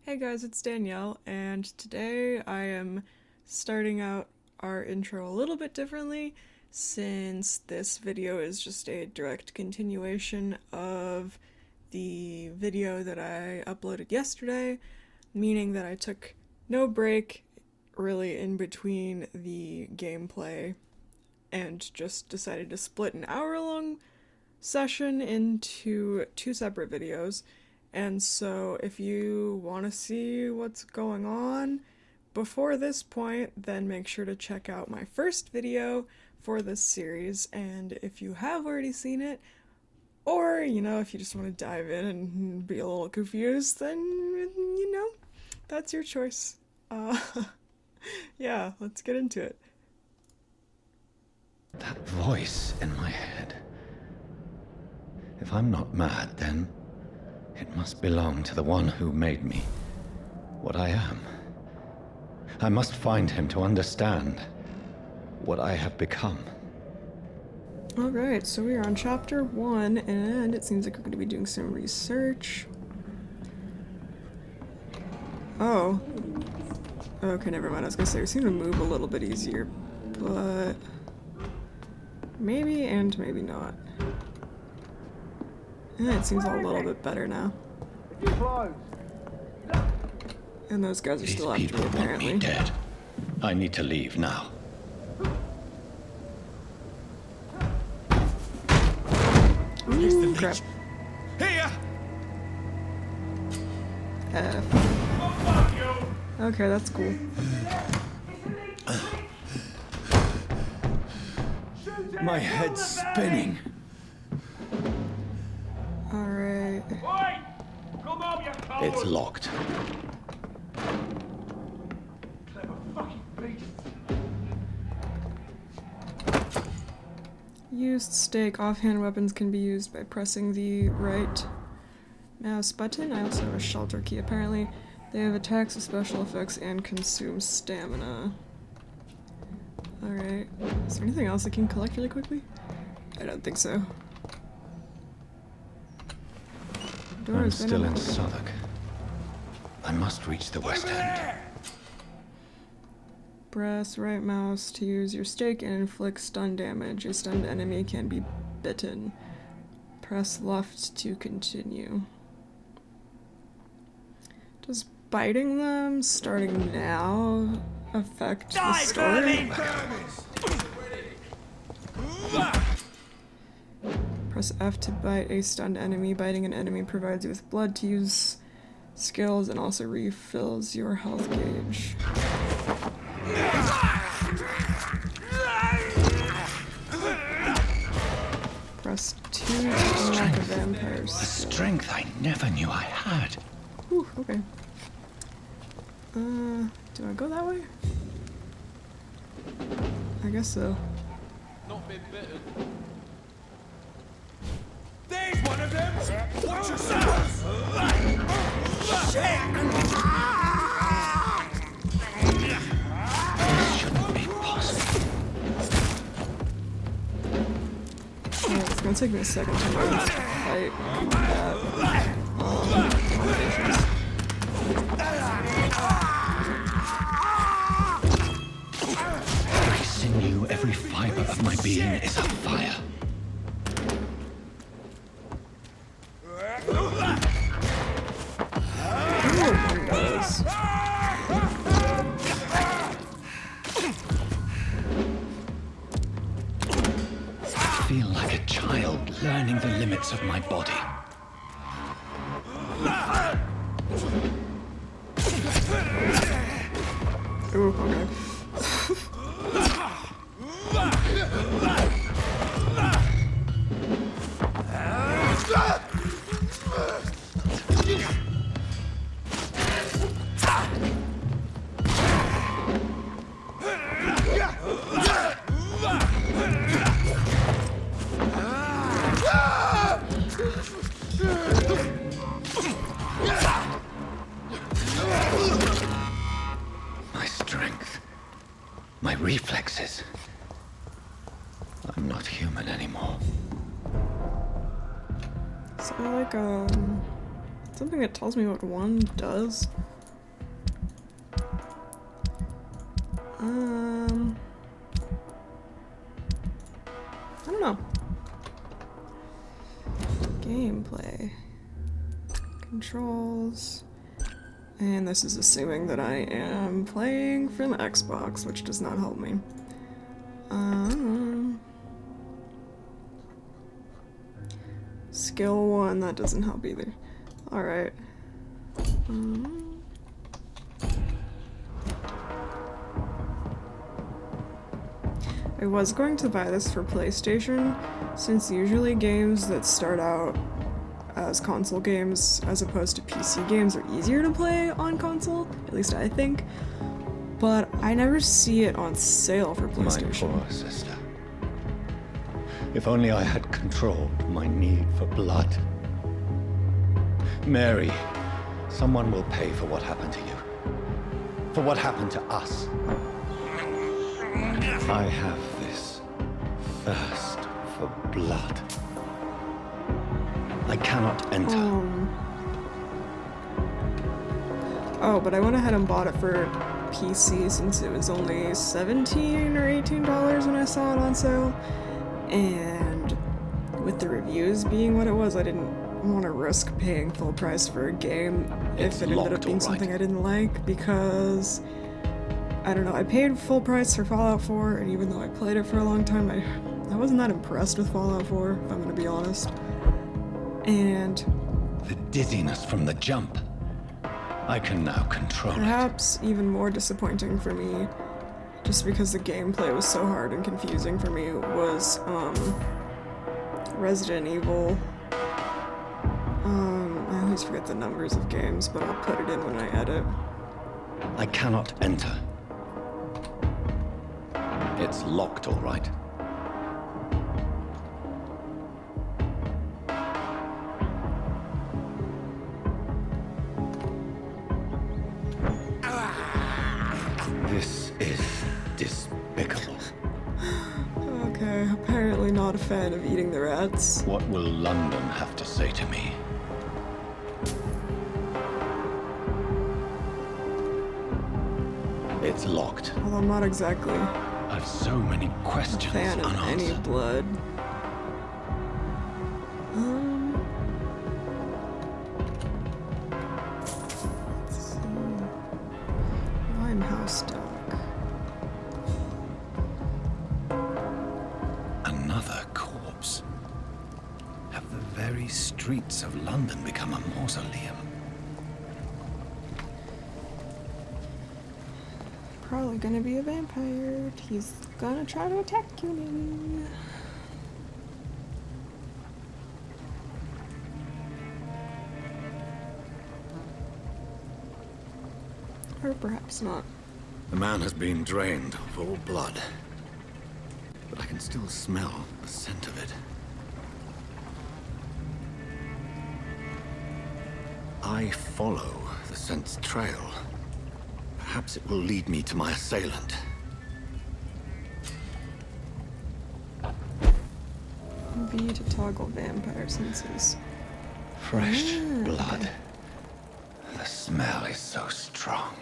Hey guys, it's Danielle, and today I am starting out our intro a little bit differently since this video is just a direct continuation of the video that I uploaded yesterday, meaning that I took no break really in between the gameplay and just decided to split an hour-long session into two separate videos. And so if you want to see what's going on before this point, then make sure to check out my first video for this series. And if you have already seen it, or, if you just want to dive in and be a little confused, then, that's your choice. Yeah, let's get into it. That voice in my head. If I'm not mad, then it must belong to the one who made me what I am. I must find him to understand what I have become. Alright, so we are on chapter 1, and it seems like we're going to be doing some research. Oh. Okay, never mind. I was going to say, we seem to move a little bit easier, but maybe and maybe not. It seems a little bit better now. And those guys are still after me, apparently. Want me dead. I need to leave now. Ooh, crap. Here! Okay, that's cool. My head's spinning. Alright. It's locked. Used stake. Offhand weapons can be used by pressing the right mouse button. I also have a shelter key, apparently. They have attacks with special effects and consume stamina. Alright. Is there anything else I can collect really quickly? I don't think so. I'm still in Southwark. I must reach the West End. Press right mouse to use your stake and inflict stun damage. A stunned enemy can be bitten. Press left to continue. Does biting them starting now affect the story? Press F to bite a stunned enemy. Biting an enemy provides you with blood to use skills and also refills your health gauge. Press 2 to unlock a vampire A skill. strength I never knew I had. Whew, okay. Do I go that way? I guess so. Not been bitten. There's one of them! Watch yourself! Shit! This shouldn't be possible. Yeah, it's gonna take me a second to learn how to fight combat. Combinations. Every sinew, every fiber of my being is afire. I feel like a child learning the limits of my body. Ooh, okay. My strength, my reflexes. I'm not human anymore. So like something that tells me what one does. I don't know. Gameplay. Controls. And this is assuming that I am playing from Xbox, which does not help me. Skill 1, that doesn't help either. Alright. I was going to buy this for PlayStation, since usually games that start out as console games as opposed to PC games are easier to play on console, at least I think, but I never see it on sale for PlayStation. My poor sister. If only I had controlled my need for blood. Mary, someone will pay for what happened to you. For what happened to us. I have this thirst for blood. I cannot enter. Oh, but I went ahead and bought it for PC since it was only $17 or $18 when I saw it on sale. And with the reviews being what it was, I didn't want to risk paying full price for a game if it ended up being something I didn't like, because I don't know, I paid full price for Fallout 4, and even though I played it for a long time, I wasn't that impressed with Fallout 4, if I'm gonna be honest. And the dizziness from the jump. I can now control it. Perhaps even more disappointing for me, just because the gameplay was so hard and confusing for me, was Resident Evil. I always forget the numbers of games, but I'll put it in when I edit. I cannot enter. It's locked, all right. This is despicable. Okay, apparently not a fan of eating the rats. What will London have to say to me? It's locked. Although I'm not exactly I've so many questions a fan of any unanswered. blood. Let's see. Limehouse Dock. Another corpse. Have the very streets of London become a mausoleum? Probably gonna be a vampire. He's gonna try to attack you, maybe. Or perhaps not. The man has been drained of all blood, but I can still smell the scent of it. I follow the scent's trail. Perhaps it will lead me to my assailant. B to toggle vampire senses. Fresh blood. The smell is so strong.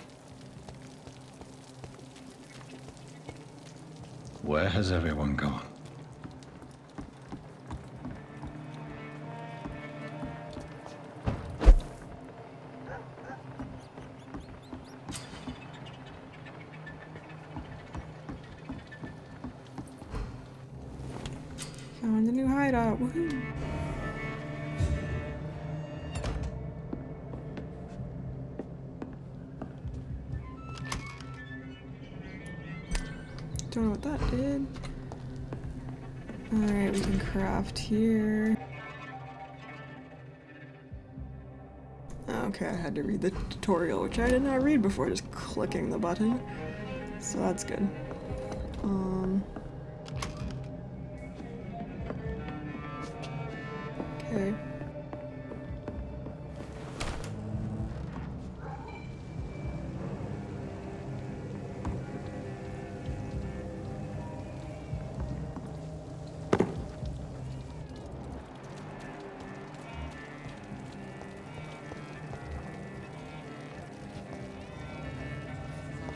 Where has everyone gone? Found a new hideout. Woohoo! Don't know what that did. Alright, we can craft here. Okay, I had to read the tutorial, which I did not read before just clicking the button. So that's good. Okay.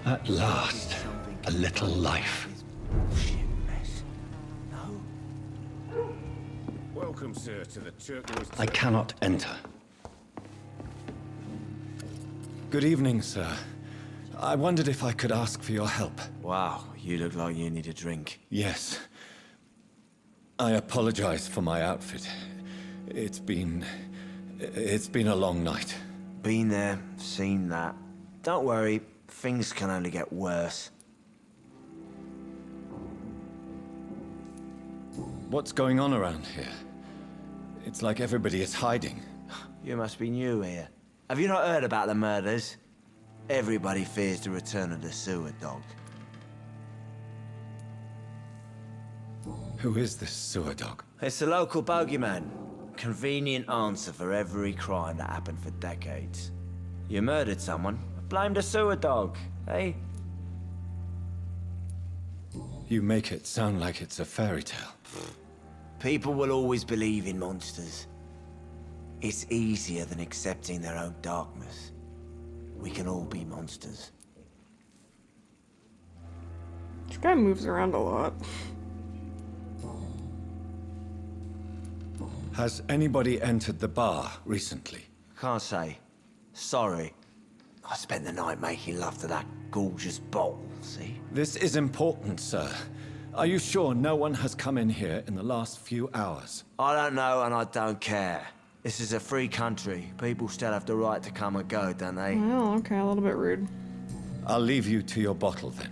At last. Something a little life. Bullshit mess. No? Welcome, sir, to the turquoise. I cannot enter. Good evening, sir. I wondered if I could ask for your help. Wow, you look like you need a drink. Yes. I apologize for my outfit. It's been a long night. Been there, seen that. Don't worry, things can only get worse. What's going on around here? It's like everybody is hiding. You must be new here. Have you not heard about the murders? Everybody fears the return of the sewer dog. Who is this sewer dog? It's the local bogeyman. Convenient answer for every crime that happened for decades. You murdered someone, blame the sewer dog, eh? You make it sound like it's a fairy tale. People will always believe in monsters. It's easier than accepting their own darkness. We can all be monsters. This guy moves around a lot. Has anybody entered the bar recently? Can't say. Sorry. I spent the night making love to that gorgeous bottle, see? This is important, sir. Are you sure no one has come in here in the last few hours? I don't know and I don't care. This is a free country. People still have the right to come and go, don't they? Oh, okay, a little bit rude. I'll leave you to your bottle then.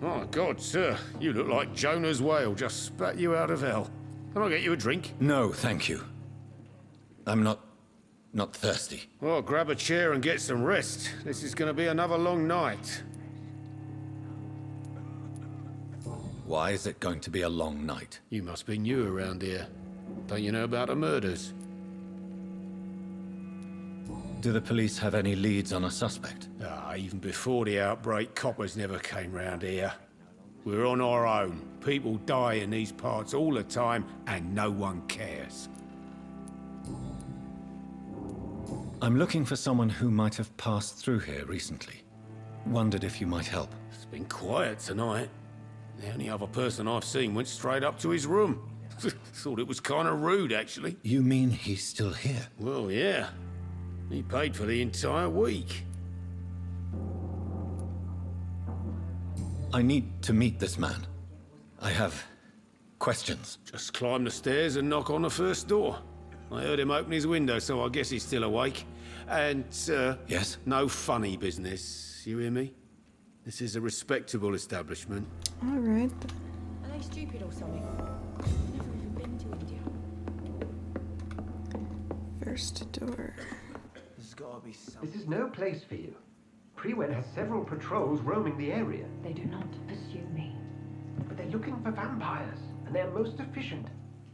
Oh, God, sir. You look like Jonah's whale just spat you out of hell. Can I get you a drink? No, thank you. I'm not thirsty. Well, grab a chair and get some rest. This is going to be another long night. Why is it going to be a long night? You must be new around here. Don't you know about the murders? Do the police have any leads on a suspect? Even before the outbreak, coppers never came round here. We're on our own. People die in these parts all the time, and no one cares. I'm looking for someone who might have passed through here recently. Wondered if you might help. It's been quiet tonight. The only other person I've seen went straight up to his room. Thought it was kind of rude, actually. You mean he's still here? Well, yeah. He paid for the entire week. I need to meet this man. I have questions. Just climb the stairs and knock on the first door. I heard him open his window, so I guess he's still awake. And, Yes? no funny business. You hear me? This is a respectable establishment. Alright. Are they stupid or something? I've never even been to India. First door. There's gotta be some... This is no place for you. Prewen has several patrols roaming the area, They do not pursue me. but they're looking for vampires, and they're most efficient.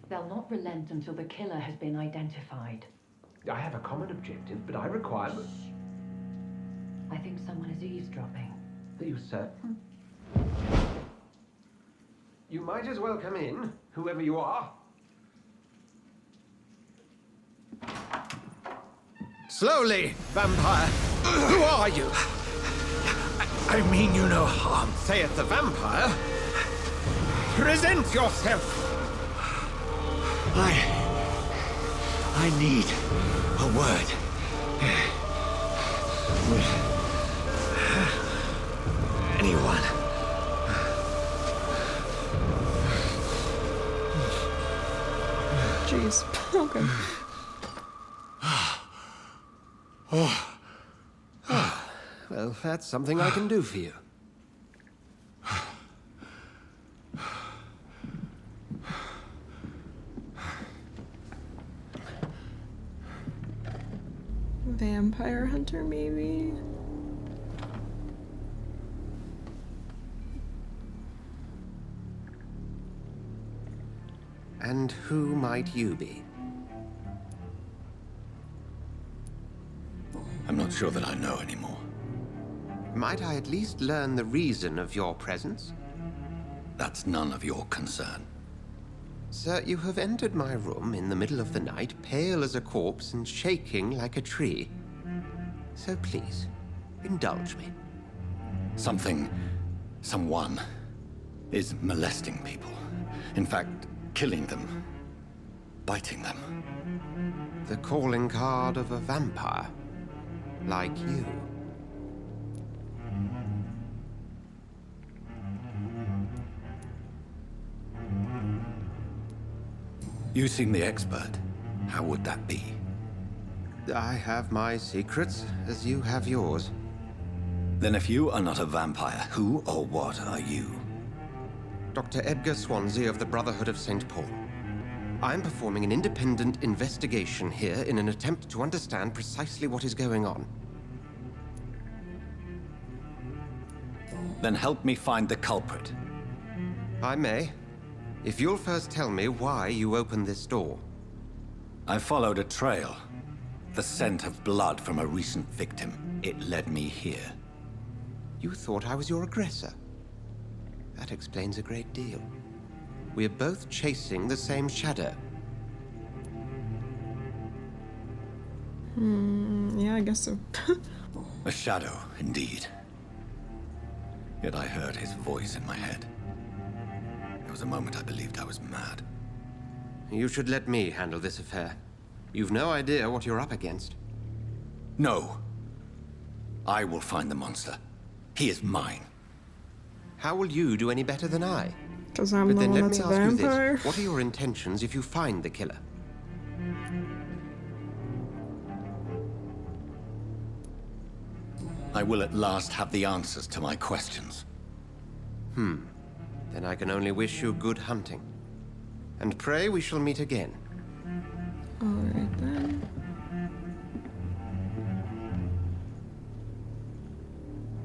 They'll not relent until the killer has been identified. I have a common objective, but I require... I think someone is eavesdropping. Are you certain? You might as well come in, whoever you are. Slowly, vampire. Who are you? I mean you no harm, saith the vampire. Present yourself. I need a word. With anyone. Jeez. Okay. Well, that's something I can do for you. Vampire hunter, maybe? And who might you be? I'm not sure that I know anymore. Might I at least learn the reason of your presence? That's none of your concern. Sir, you have entered my room in the middle of the night, pale as a corpse and shaking like a tree. So please, indulge me. Someone is molesting people. In fact, killing them. Biting them. The calling card of a vampire. Like you. You seem the expert. How would that be? I have my secrets, as you have yours. Then if you are not a vampire, who or what are you? Dr. Edgar Swansea of the Brotherhood of St. Paul. I'm performing an independent investigation here in an attempt to understand precisely what is going on. Then help me find the culprit. I may, if you'll first tell me why you opened this door. I followed a trail. The scent of blood from a recent victim. It led me here. You thought I was your aggressor. That explains a great deal. We're both chasing the same shadow. Yeah, I guess so. A shadow, indeed. Yet I heard his voice in my head. There was a moment I believed I was mad. You should let me handle this affair. You've no idea what you're up against. No. I will find the monster. He is mine. How will you do any better than I? Because I'm But the then one let that's me a ask you vampire. this. What are your intentions if you find the killer? I will at last have the answers to my questions. Then I can only wish you good hunting. And pray we shall meet again. Alright then.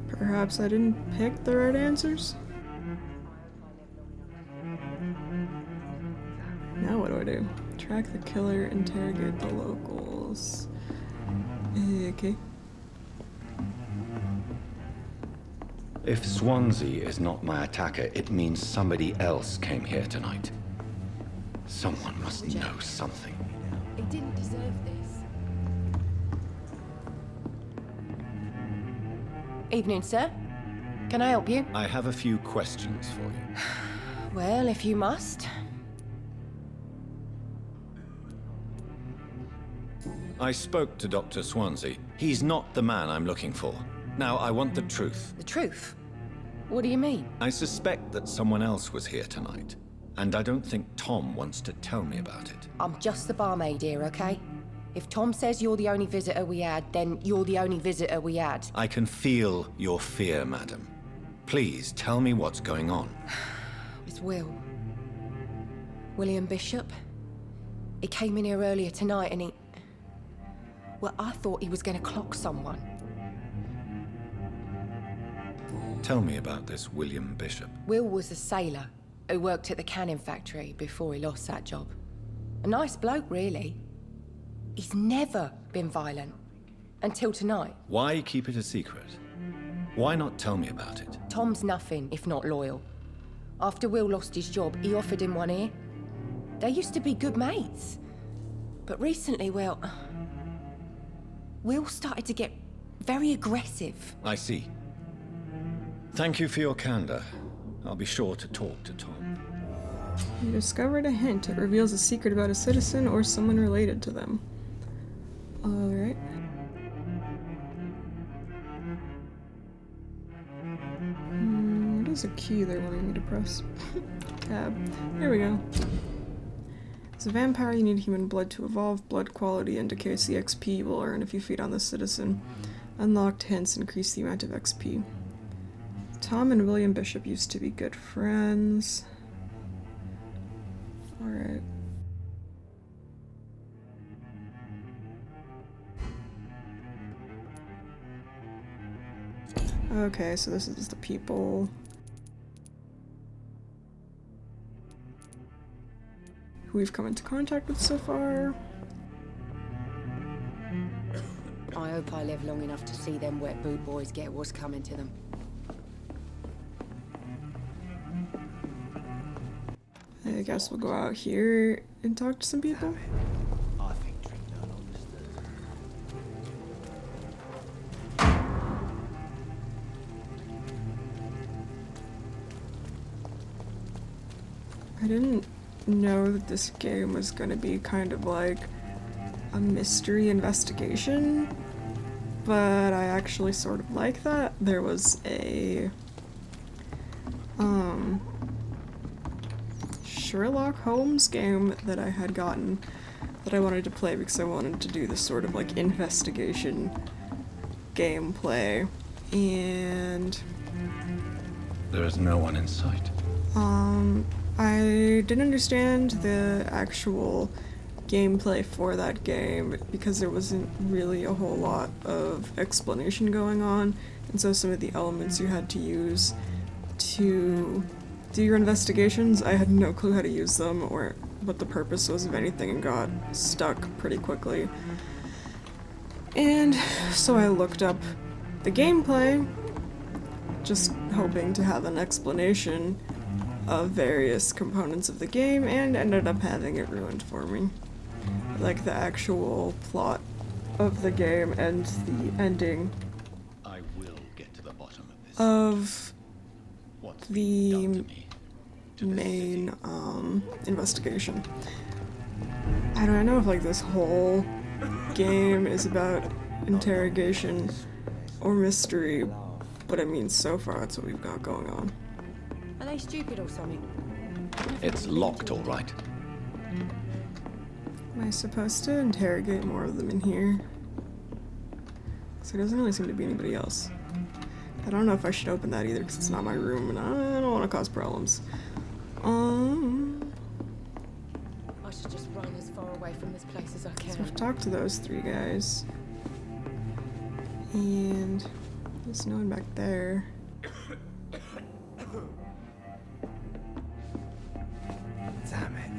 Perhaps I didn't pick the right answers? Now what do? Track the killer, interrogate the locals. Okay. If Swansea is not my attacker, it means somebody else came here tonight. Someone must know something. He didn't deserve this. Evening, sir. Can I help you? I have a few questions for you. Well, if you must. I spoke to Dr. Swansea. He's not the man I'm looking for. Now, I want the truth. The truth? What do you mean? I suspect that someone else was here tonight, and I don't think Tom wants to tell me about it. I'm just the barmaid here, okay? If Tom says you're the only visitor we had, then you're the only visitor we had. I can feel your fear, madam. Please tell me what's going on. It's William Bishop. He came in here earlier tonight and he... Well, I thought he was going to clock someone. Tell me about this William Bishop. Will was a sailor who worked at the cannon factory before he lost that job. A nice bloke, really. He's never been violent. Until tonight. Why keep it a secret? Why not tell me about it? Tom's nothing if not loyal. After Will lost his job, he offered him one ear. They used to be good mates. But recently, well... Will started to get very aggressive. I see. Thank you for your candor. I'll be sure to talk to Tom. You discovered a hint. It reveals a secret about a citizen or someone related to them. Alright. What is a key they're wanting me to press? Tab. There we go. As a vampire, you need human blood to evolve. Blood quality indicates the XP you will earn if you feed on the citizen. Unlocked hints increase the amount of XP. Tom and William Bishop used to be good friends. Alright. Okay, so this is the people who we've come into contact with so far. I hope I live long enough to see them wet boot boys get what's coming to them. I guess we'll go out here and talk to some people. I didn't know that this game was going to be kind of like a mystery investigation, but I actually sort of like that. There was a Sherlock Holmes game that I had gotten that I wanted to play because I wanted to do this sort of like investigation gameplay, and There is no one in sight. I didn't understand the actual gameplay for that game because there wasn't really a whole lot of explanation going on, and so some of the elements you had to use to do your investigations, I had no clue how to use them or what the purpose was of anything and got stuck pretty quickly. And so I looked up the gameplay, just hoping to have an explanation of various components of the game, and ended up having it ruined for me. Like the actual plot of the game and the ending I will get to the bottom of this. of What's the done to me, to this main city. investigation. I don't know if like this whole game is about interrogation or mystery, but I mean so far that's what we've got going on. Are they stupid or something? It's locked, all right. Am I supposed to interrogate more of them in here? So there doesn't really seem to be anybody else. I don't know if I should open that either because it's not my room and I don't want to cause problems. I should just run as far away from this place as I So can. I've talked to those three guys. And there's no one back there. Damn it.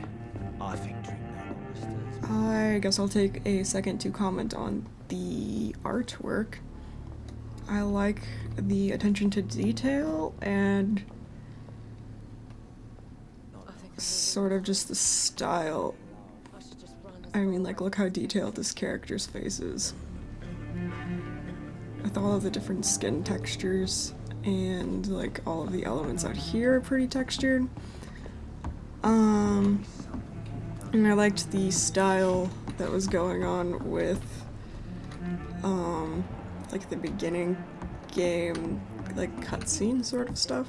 I think drink no monsters. I guess I'll take a second to comment on the artwork. I like the attention to detail and sort of just the style. I should just run as I mean, like, look how detailed this character's face is. With all of the different skin textures and, like, all of the elements out here are pretty textured. And I liked the style that was going on with, like, the beginning game, like, cutscene sort of stuff.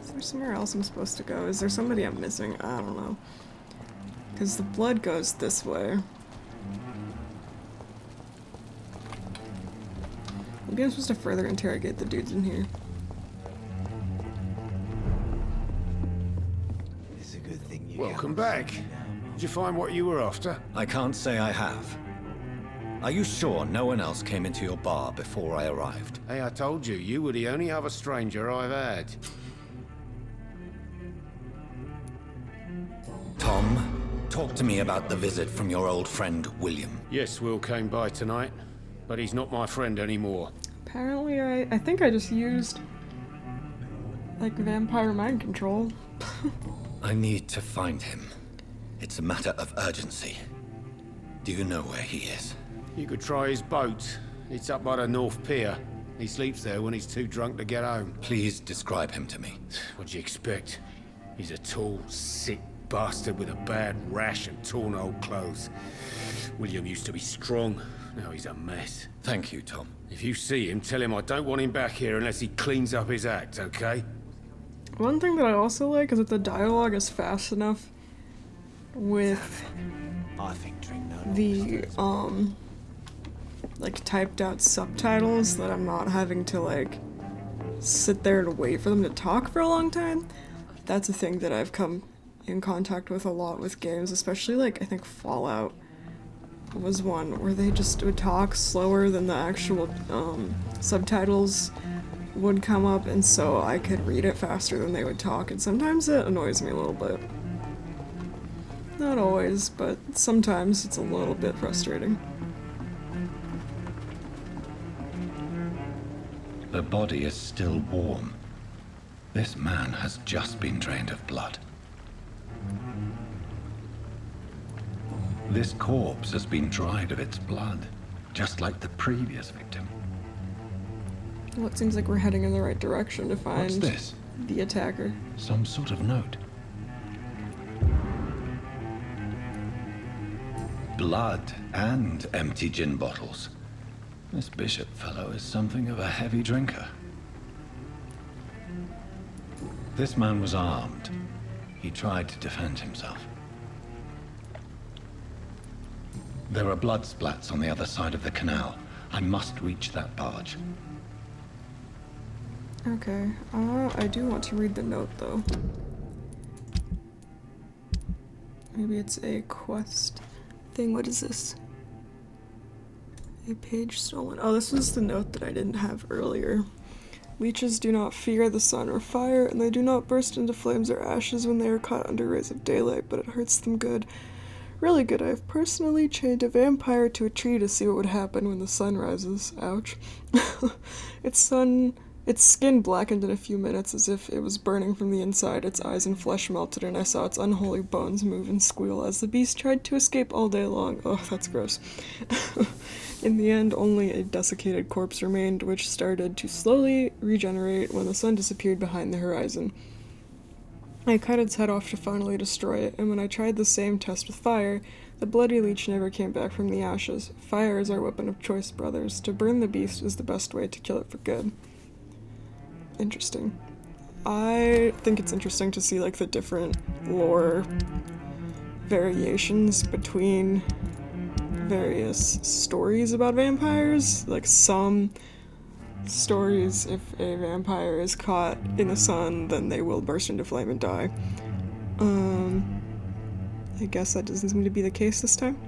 Is there somewhere else I'm supposed to go? Is there somebody I'm missing? I don't know. Because the blood goes this way. Maybe I'm supposed to further interrogate the dudes in here. It's a good thing you Welcome back. Did you find what you were after? I can't say I have. Are you sure no one else came into your bar before I arrived? Hey, I told you, you were the only other stranger I've had. Tom, talk to me about the visit from your old friend, William. Yes, Will came by tonight, but he's not my friend anymore. Apparently, I think I just used, like, vampire mind control. I need to find him. It's a matter of urgency. Do you know where he is? You could try his boat. It's up by the North Pier. He sleeps there when he's too drunk to get home. Please describe him to me. What'd you expect? He's a tall, sick bastard with a bad rash and torn old clothes. William used to be strong. Now he's a mess. Thank you, Tom. If you see him, tell him I don't want him back here unless he cleans up his act, okay? One thing that I also like is that the dialogue is fast enough with I think drink no the, monsters. like, typed out subtitles that I'm not having to, like, sit there and wait for them to talk for a long time. That's a thing that I've come in contact with a lot with games, especially, like, I think Fallout was one where they just would talk slower than the actual, subtitles would come up, and so I could read it faster than they would talk, and sometimes it annoys me a little bit. Not always, but sometimes it's a little bit frustrating. The body is still warm. This man has just been drained of blood. This corpse has been dried of its blood, just like the previous victim. Well, it seems like we're heading in the right direction to find What's this? the attacker. Some sort of note. Blood and empty gin bottles. This Bishop fellow is something of a heavy drinker. This man was armed. He tried to defend himself. There are blood splats on the other side of the canal. I must reach that barge. Okay, I do want to read the note though. Maybe it's a quest thing. What is this? A page stolen. Oh, this was the note that I didn't have earlier. Leeches do not fear the sun or fire, and they do not burst into flames or ashes when they are caught under rays of daylight, but it hurts them good. Really good. I have personally chained a vampire to a tree to see what would happen when the sun rises. Ouch. Its skin blackened in a few minutes as if it was burning from the inside. Its eyes and flesh melted, and I saw its unholy bones move and squeal as the beast tried to escape all day long. Oh, that's gross. In the end, only a desiccated corpse remained, which started to slowly regenerate when the sun disappeared behind the horizon. I cut its head off to finally destroy it, and when I tried the same test with fire, the bloody leech never came back from the ashes. Fire is our weapon of choice, brothers. To burn the beast is the best way to kill it for good. Interesting. I think it's interesting to see like the different lore variations between various stories about vampires. Like some stories, if a vampire is caught in the sun, then they will burst into flame and die. I guess that doesn't seem to be the case this time.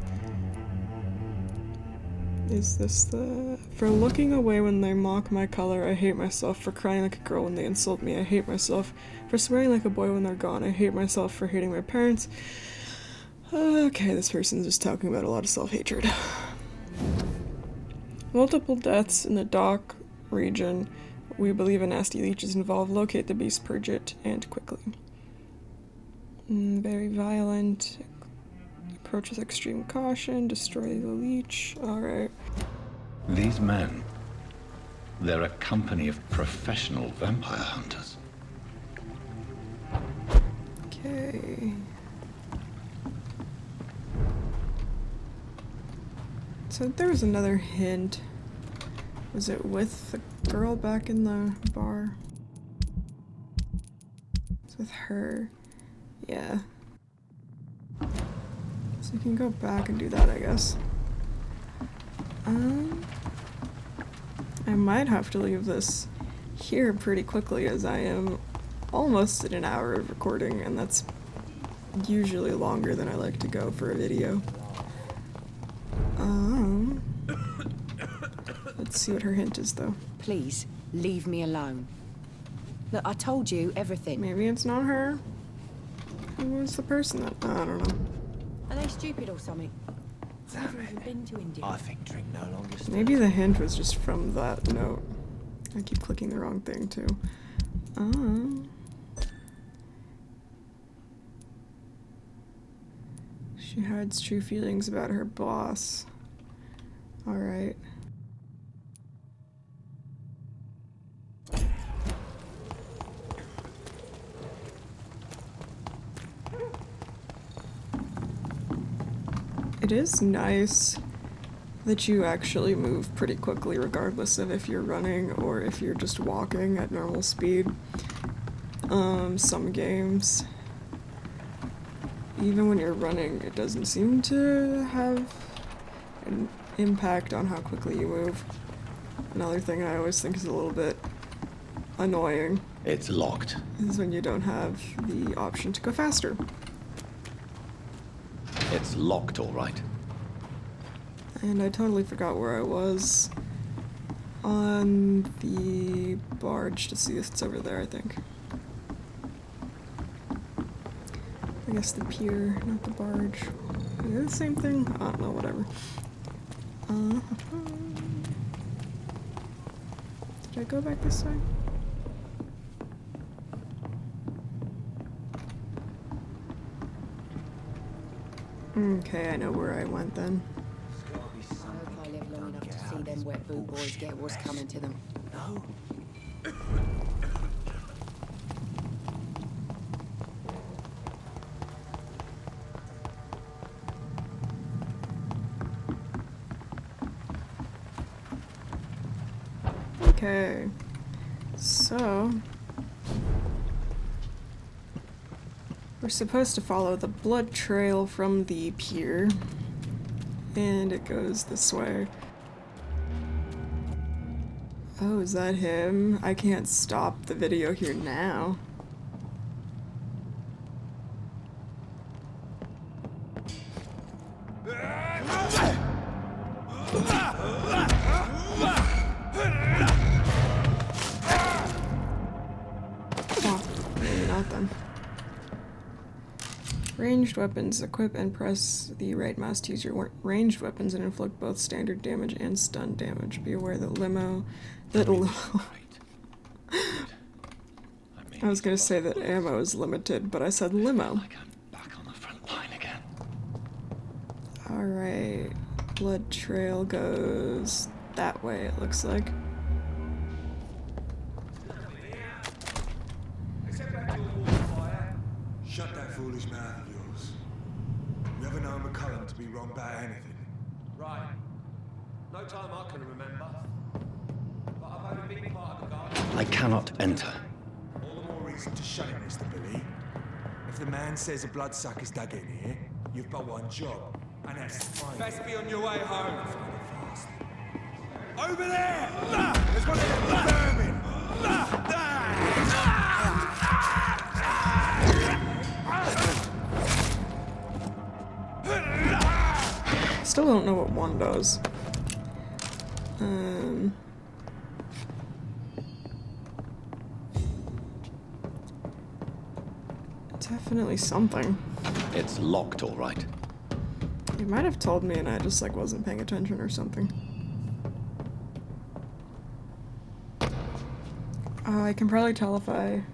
Is this the... For looking away when they mock my color, I hate myself. For crying like a girl when they insult me, I hate myself. For swearing like a boy when they're gone, I hate myself. For hating my parents. Okay, this person's just talking about a lot of self-hatred. Multiple deaths in the dock region. We believe a nasty leech is involved. Locate the beast, purge it, and quickly. Very violent. Approach with extreme caution. Destroy the leech. Alright. These men, they're a company of professional vampire hunters. Okay. So there was another hint. Was it with the girl back in the bar? It's with her. Yeah. So we can go back and do that, I guess. I might have to leave this here pretty quickly as I am almost at an hour of recording, and that's usually longer than I like to go for a video. Let's see what her hint is, though. Please, leave me alone. Look, I told you everything. Maybe it's not her. Who was the person that... I don't know. Are they stupid or something? I've never even been to India. I think drink no longer stirs. Maybe the hint was just from that note. I keep clicking the wrong thing, too. She hides true feelings about her boss. Alright. It is nice that you actually move pretty quickly regardless of if you're running or if you're just walking at normal speed. Some games, even when you're running, it doesn't seem to have an impact on how quickly you move. Another thing I always think is a little bit annoying It's locked. is when you don't have the option to go faster. It's locked, all right. And I totally forgot where I was on the barge to see if it's over there, I think. I guess the pier, not the barge. Is it the same thing? I don't know, whatever. Did I go back this way? Okay, I know where I went then. I hope I live long enough to see them wet boot boys get what's coming to them. No? Okay, so we're supposed to follow the blood trail from the pier, and it goes this way. Oh, is that him? I can't stop the video here now. Maybe not then. Ranged weapons. Equip and press the right mouse to use your ranged weapons and inflict both standard damage and stun damage. Be aware that I was gonna say that ammo is limited, but I said limo. Like I'm back on the front line again. Alright. Blood trail goes that way, it looks like. Shut that foolish mouth of yours. You ever known McCullum to be wrong about anything? Right. No time I can remember. But I've only been part of the guard. I cannot enter. All the more reason to shut him, Mr. Billy. If the man says a bloodsucker's dug in here, you've but one job, and that's to find Best be on your way home. it fast. Over there! There's one of them vermin! Still don't know what one does. Definitely something. It's locked, all right. You might have told me and I just like wasn't paying attention or something. I can probably tell if I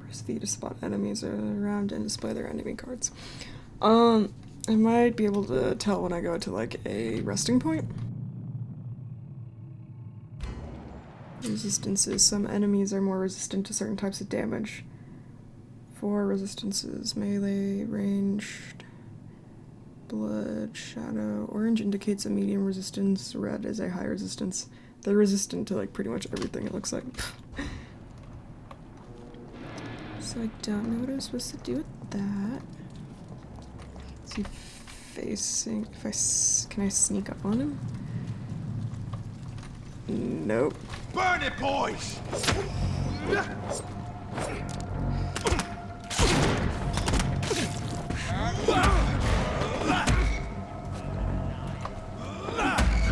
press V to spot enemies around and display their enemy cards. I might be able to tell when I go to like a resting point. Resistances. Some enemies are more resistant to certain types of damage. 4 resistances: melee, ranged, blood, shadow. Orange indicates a medium resistance, red is a high resistance. They're resistant to like pretty much everything, it looks like. So I don't know what I'm supposed to do with that. Is he facing? Can I sneak up on him? Nope. Burn it, boys!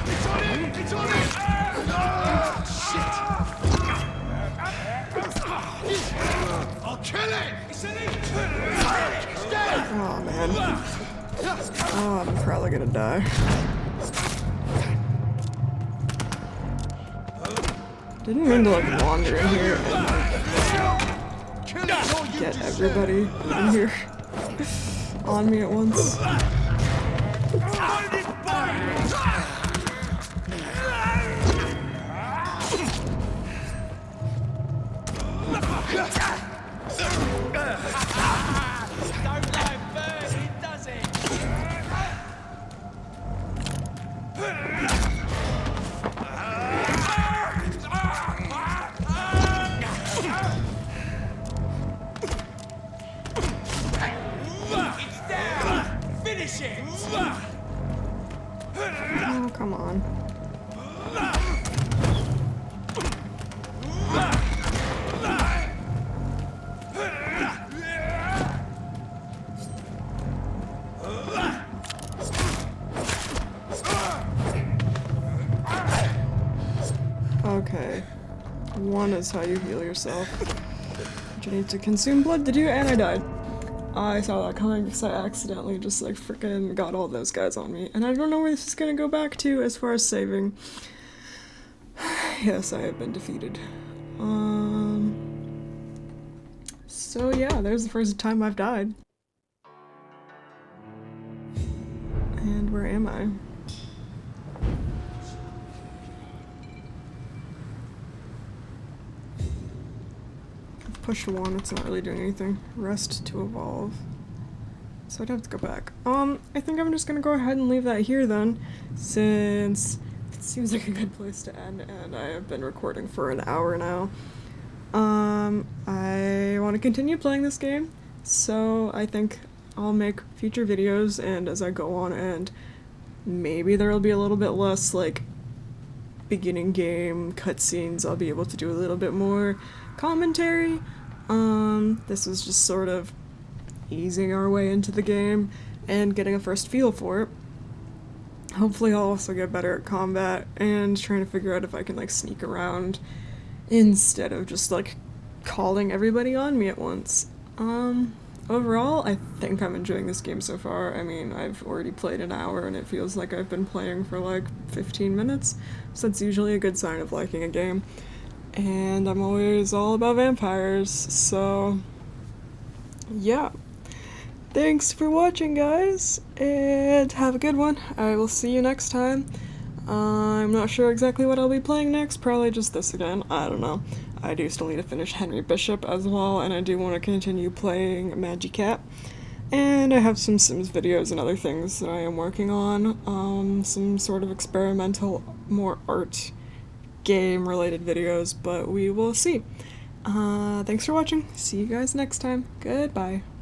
It's on him! It's on him! Shit! I'll kill it! It's in it! He's dead! Oh man. Oh, I'm probably gonna die. Didn't mean to like wander in here and like get everybody in here on me at once. Don't like bird, he does it. It's down. Finish it. Oh, come on. Okay. 1 is how you heal yourself. You need to consume blood to do, and I died. I saw that coming because I accidentally just like freaking got all those guys on me. And I don't know where this is gonna go back to as far as saving. Yes, I have been defeated. So yeah, there's the first time I've died. die. I've pushed 1, it's not really doing anything. Rest to evolve. So I'd have to go back. I think I'm just gonna go ahead and leave that here then, since it seems like a good place to end, and I have been recording for an hour now. I want to continue playing this game, so I think I'll make future videos and as I go on, and maybe there'll be a little bit less like beginning game cutscenes. I'll be able to do a little bit more commentary. This was just sort of easing our way into the game and getting a first feel for it. Hopefully I'll also get better at combat and trying to figure out if I can like sneak around instead of just like calling everybody on me at once. Overall, I think I'm enjoying this game so far. I mean, I've already played an hour and it feels like I've been playing for like 15 minutes, so that's usually a good sign of liking a game. And I'm always all about vampires, so yeah. Thanks for watching, guys, and have a good one. I will see you next time. I'm not sure exactly what I'll be playing next, probably just this again, I don't know. I do still need to finish Henry Bishop as well, and I do want to continue playing Magicat. And I have some Sims videos and other things that I am working on, some sort of experimental, more art game-related videos, but we will see. Thanks for watching. See you guys next time. Goodbye.